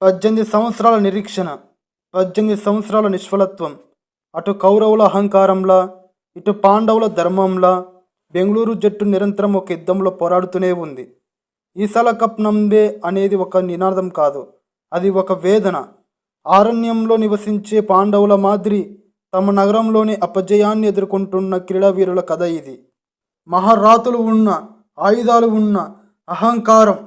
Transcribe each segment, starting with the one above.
18 సంవత్సరాల నిరీక్షణ, 18 సంవత్సరాల నిష్ఫలత్వం. అటు కౌరవుల అహంకారంలా, ఇటు పాండవుల ధర్మంలా బెంగళూరు జట్టు నిరంతరం ఒక యుద్ధంలో పోరాడుతూనే ఉంది. ఈసాల కప్ నందే అనేది ఒక నినాదం కాదు, అది ఒక వేదన. ఆరణ్యంలో నివసించే పాండవుల మాదిరి తమ నగరంలోని అపజయాన్ని ఎదుర్కొంటున్న క్రీడావీరుల కథ ఇది. మహారాతులు ఉన్న, ఆయుధాలు ఉన్న, అహంకారం,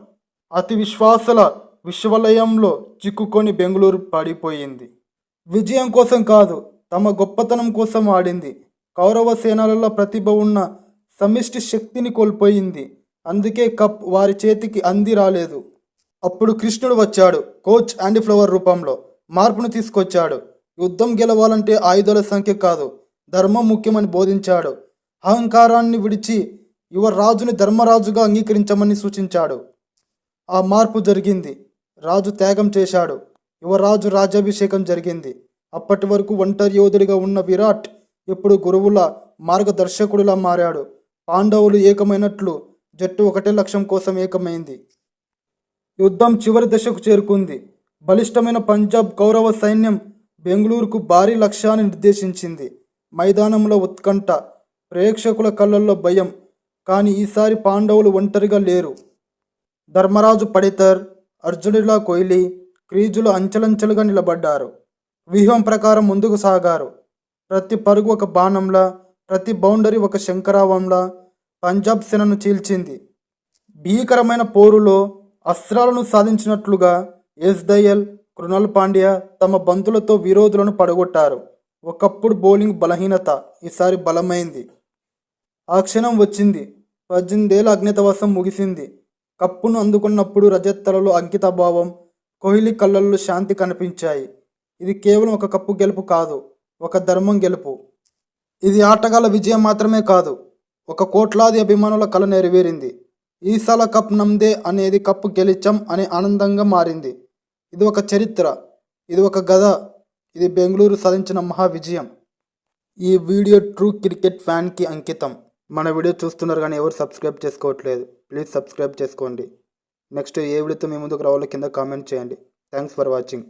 అతి విశ్వాసాల విశ్వలయంలో చిక్కుకొని బెంగళూరు పడిపోయింది. విజయం కోసం కాదు, తమ గొప్పతనం కోసం ఆడింది. కౌరవ సేనలలో ప్రతిభ ఉన్న సమిష్టి శక్తిని కోల్పోయింది. అందుకే కప్ వారి చేతికి అంది రాలేదు. అప్పుడు కృష్ణుడు వచ్చాడు, కోచ్ యాండీ ఫ్లవర్ రూపంలో మార్పును తీసుకొచ్చాడు. యుద్ధం గెలవాలంటే ఆయుధాల సంఖ్య కాదు, ధర్మం ముఖ్యమని బోధించాడు. అహంకారాన్ని విడిచి యువరాజుని ధర్మరాజుగా అంగీకరించమని సూచించాడు. ఆ మార్పు జరిగింది. రాజు త్యాగం చేశాడు. యువరాజు రాజ్యాభిషేకం జరిగింది. అప్పటి వరకు ఒంటరి యోధుడిగా ఉన్న విరాట్ ఇప్పుడు గురువుల మార్గదర్శకుడిలా మారాడు. పాండవులు ఏకమైనట్లు జట్టు ఒకటే లక్ష్యం కోసం ఏకమైంది. యుద్ధం చివరి దశకు చేరుకుంది. బలిష్టమైన పంజాబ్ కౌరవ సైన్యం బెంగళూరుకు భారీ లక్ష్యాన్ని నిర్దేశించింది. మైదానంలో ఉత్కంఠ, ప్రేక్షకుల కళ్ళల్లో భయం. కానీ ఈసారి పాండవులు ఒంటరిగా లేరు. ధర్మరాజు పడితర్, అర్జునుడిలా కోహ్లీ క్రీజులు అంచెలంచెలుగా నిలబడ్డారు. వ్యూహం ప్రకారం ముందుకు సాగారు. ప్రతి పరుగు ఒక బాణంలా, ప్రతి బౌండరీ ఒక శంకరావంలా పంజాబ్ సేనను చీల్చింది. భీకరమైన పోరులో అస్త్రాలను సాధించినట్లుగా ఎస్ దయల్, కృణాల్ పాండ్యా తమ బంతులతో విరోధులను పడగొట్టారు. ఒకప్పుడు బౌలింగ్ బలహీనత ఈసారి బలమైంది. ఆ క్షణం వచ్చింది. 18 ఏళ్ల అజ్ఞాతవాసం ముగిసింది. కప్పును అందుకున్నప్పుడు రజత్తలలో అంకితభావం, కోహ్లీ కళ్ళల్లో శాంతి కనిపించాయి. ఇది కేవలం ఒక కప్పు గెలుపు కాదు, ఒక ధర్మం గెలుపు. ఇది ఆటగాళ్ల విజయం మాత్రమే కాదు, ఒక కోట్లాది అభిమానుల కల నెరవేరింది. ఈసాల కప్ నమ్దే అనేది కప్పు గెలిచాం అనే ఆనందంగా మారింది. ఇది ఒక చరిత్ర, ఇది ఒక గద, ఇది బెంగళూరు సాధించిన మహా విజయం. ఈ వీడియో ట్రూ క్రికెట్ ఫ్యాన్కి అంకితం. మన వీడియో చూస్తున్నారు కానీ ఎవరు సబ్స్క్రైబ్ చేసుకోవట్లేదు. ప్లీజ్ సబ్స్క్రైబ్ చేసుకోండి. నెక్స్ట్ ఏ వీడియోతో మీ ముందుకు రావాలో కింద కామెంట్ చేయండి. Thanks for watching.